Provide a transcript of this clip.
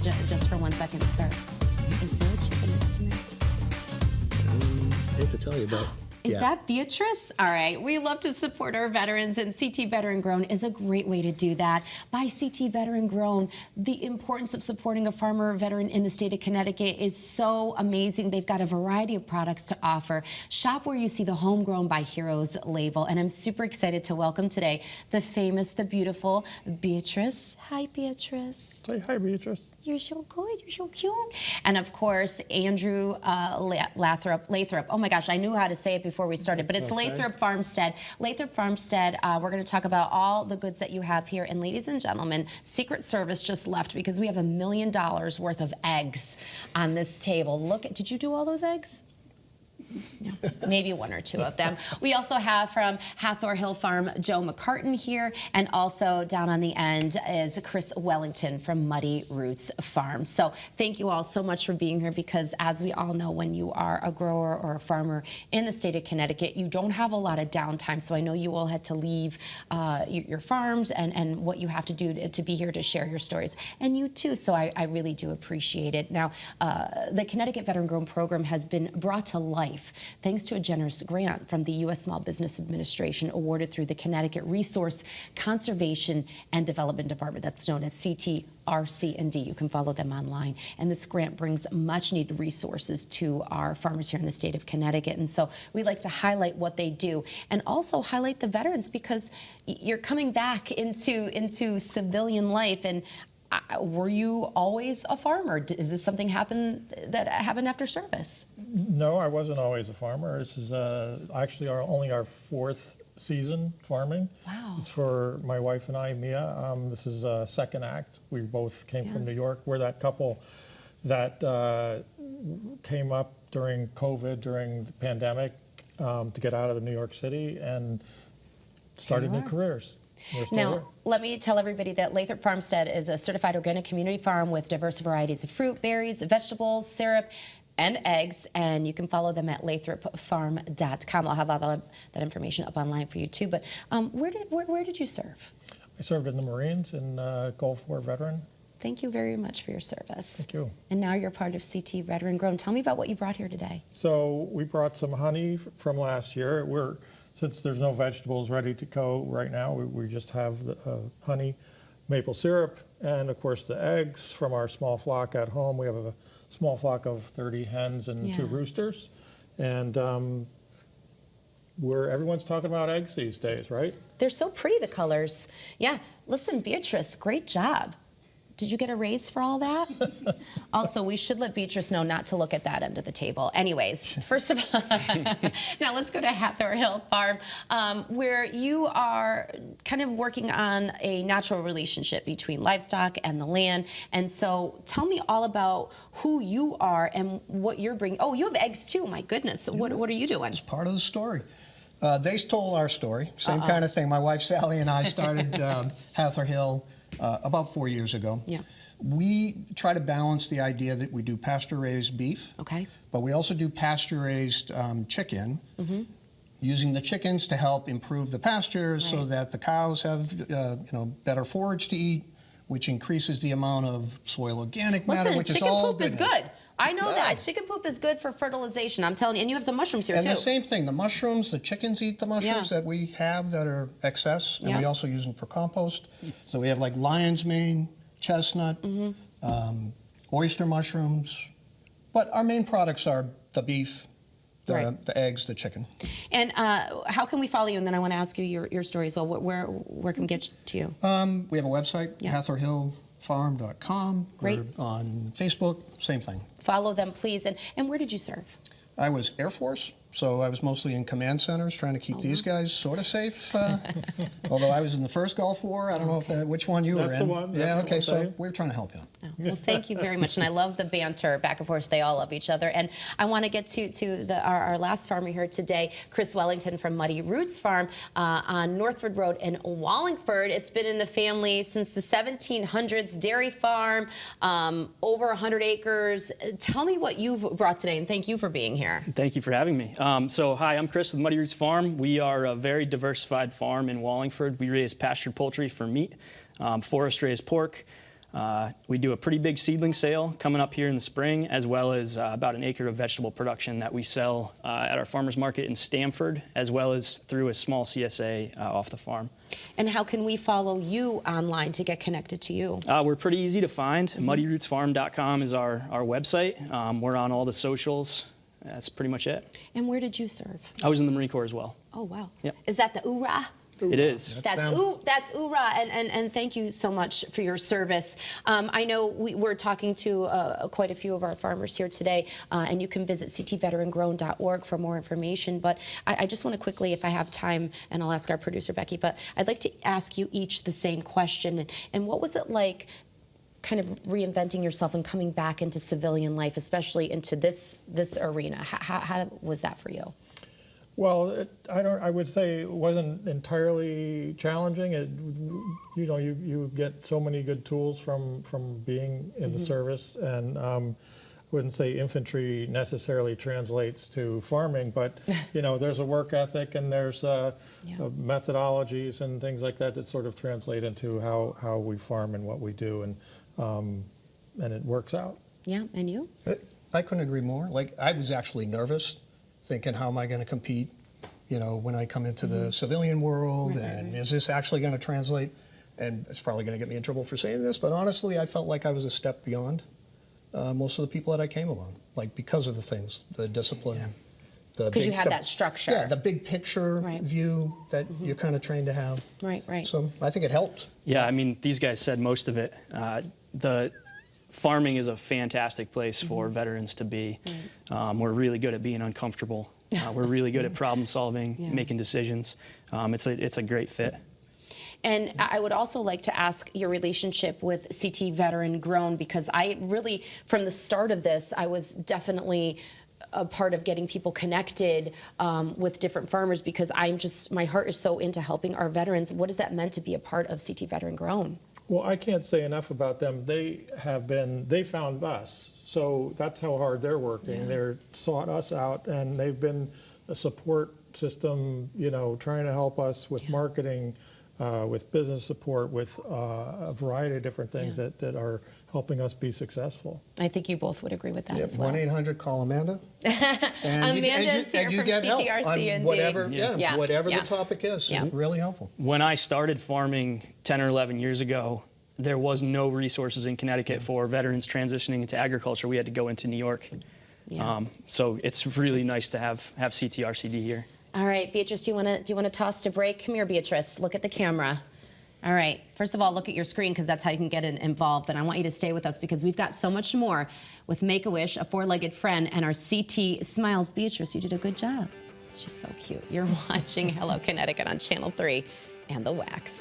just for 1 second, sir. Is there a chicken next to me? I hate to tell you, but Is that Beatrice? All right. We love to support our veterans, and CT Veteran Grown is a great way to do that. By CT Veteran Grown, the importance of supporting a farmer or veteran in the state of Connecticut is so amazing. They've got a variety of products to offer. Shop where you see the Homegrown by Heroes label, and I'm super excited to welcome today the famous, the beautiful Beatrice. Hi, Beatrice. Say hi, Beatrice. You're so good. You're so cute. And of course, Andrew Lathrop. Oh my gosh, I knew how to say it before we started, but it's Okay. Lathrop Farmstead. Lathrop Farmstead, we're going to talk about all the goods that you have here. And ladies and gentlemen, Secret Service just left because we have $1 million worth of eggs on this table. Look, did you do all those eggs? No, maybe one or two of them. We also have from Hathor Hill Farm, Joe McCartan here, and also down on the end is Chris Wellington from Muddy Roots Farm. So thank you all so much for being here, because as we all know, when you are a grower or a farmer in the state of Connecticut, you don't have a lot of downtime. So I know you all had to leave your farms and what you have to do to be here to share your stories. And you too, so I really do appreciate it. Now, the Connecticut Veteran Grown Program has been brought to life thanks to a generous grant from the U.S. Small Business Administration awarded through the Connecticut Resource Conservation and Development Department, that's known as CTRC&D. You can follow them online. And this grant brings much needed resources to our farmers here in the state of Connecticut. And so we like to highlight what they do and also highlight the veterans, because you're coming back into civilian life. And were you always a farmer? Is this something that happened after service? No, I wasn't always a farmer. This is actually only our 4th season farming. Wow. It's for my wife and I, Mia. This is a second act. We both came from New York. We're that couple that came up during COVID, during the pandemic, to get out of New York City and started new careers. Now, let me tell everybody that Lathrop Farmstead is a certified organic community farm with diverse varieties of fruit, berries, vegetables, syrup, and eggs, and you can follow them at lathropfarm.com. I'll have all that information up online for you too. But where did you serve? I served in the Marines in Gulf War veteran. Thank you very much for your service. Thank you. And now you're part of CT Veteran Grown. Tell me about what you brought here today. So we brought some honey from last year. Since there's no vegetables ready to go right now, we just have the honey, maple syrup, and of course the eggs from our small flock at home. We have a small flock of 30 hens and 2 roosters. And everyone's talking about eggs these days, right? They're so pretty, the colors. Yeah, listen, Beatrice, great job. Did you get a raise for all that? Also, we should let Beatrice know not to look at that end of the table. Anyways, first of all, now let's go to Hathor Hill Farm, where you are kind of working on a natural relationship between livestock and the land. And so tell me all about who you are and what you're bringing. Oh, you have eggs too, my goodness. What are you doing? it's part of the story. They stole our story. Same kind of thing. My wife Sally and I started Hathor Hill about 4 years ago. Yeah. We try to balance the idea that we do pasture-raised beef, but we also do pasture-raised chicken, using the chickens to help improve the pastures so that the cows have better forage to eat, which increases the amount of soil organic matter, which is all chicken poop is good. I know that. Chicken poop is good for fertilization. I'm telling you. And you have some mushrooms here, too. And the same thing. The mushrooms, the chickens eat the mushrooms that we have that are excess, and we also use them for compost. So we have like lion's mane, chestnut, oyster mushrooms. But our main products are the beef, the eggs, the chicken. And how can we follow you? And then I want to ask you your story as well. Where can we get to you? We have a website, hathorhillfarm.com. Great. We're on Facebook, same thing. Follow them, please. And where did you serve? I was Air Force, so I was mostly in command centers trying to keep these guys sort of safe. Although I was in the first Gulf War. I don't know which one you were in. That's the one. Yeah, okay, so we're trying to help you. Oh, well, thank you very much. And I love the banter back and forth. They all love each other. And I want to get to our last farmer here today, Chris Wellington from Muddy Roots Farm on Northford Road in Wallingford. It's been in the family since the 1700s, dairy farm, over 100 acres. Tell me what you've brought today, and thank you for being here. Thank you for having me. So hi, I'm Chris with Muddy Roots Farm. We are a very diversified farm in Wallingford. We raise pastured poultry for meat, forest raised pork, We do a pretty big seedling sale coming up here in the spring, as well as about an acre of vegetable production that we sell at our farmers market in Stamford, as well as through a small CSA off the farm. And how can we follow you online to get connected to you? We're pretty easy to find. MuddyRootsFarm.com is our website. We're on all the socials. That's pretty much it. And where did you serve? I was in the Marine Corps as well. Oh, wow. Yep. Is that the URA? It is. That's URA, and thank you so much for your service. I know we're talking to quite a few of our farmers here today, and you can visit ctveterangrown.org for more information. But I just want to quickly, if I have time, and I'll ask our producer, Becky, but I'd like to ask you each the same question. And what was it like kind of reinventing yourself and coming back into civilian life, especially into this arena? How was that for you? Well, I would say it wasn't entirely challenging. You get so many good tools from being in the service, and I wouldn't say infantry necessarily translates to farming, but there's a work ethic and there's methodologies and things like that that sort of translate into how we farm and what we do, and it works out. Yeah, and you? I couldn't agree more. Like, I was actually nervous, thinking, how am I going to compete, when I come into the civilian world, and is this actually going to translate? And it's probably going to get me in trouble for saying this, but honestly, I felt like I was a step beyond most of the people that I came along, like, because of the things, the discipline. Because you had that structure. Yeah, the big picture view that you're kind of trained to have. Right. So I think it helped. Yeah, I mean, these guys said most of it. The farming is a fantastic place for veterans to be. We're really good at being uncomfortable. We're really good at problem solving, making decisions. It's a great fit. And I would also like to ask your relationship with CT Veteran Grown, because I really, from the start of this, I was definitely a part of getting people connected with different farmers, because my heart is so into helping our veterans. What has that meant to be a part of CT Veteran Grown? Well, I can't say enough about them. They found us. So that's how hard they're working. They're sought us out, and they've been a support system, trying to help us with marketing, with business support, with a variety of different things that are helping us be successful. I think you both would agree with that as well. 1-800-CALL Amanda. Amanda's here you from get help CTRC on whatever, the topic is. Yeah. Really helpful. When I started farming 10 or 11 years ago, there was no resources in Connecticut for veterans transitioning into agriculture. We had to go into New York. So it's really nice to have CTRCD here. All right, Beatrice, do you want to toss to break? Come here, Beatrice. Look at the camera. All right. First of all, look at your screen, because that's how you can get involved. But I want you to stay with us, because we've got so much more with Make-A-Wish, a four-legged friend, and our CT Smiles. Beatrice, you did a good job. She's so cute. You're watching Hello Connecticut on Channel 3 and The Wax.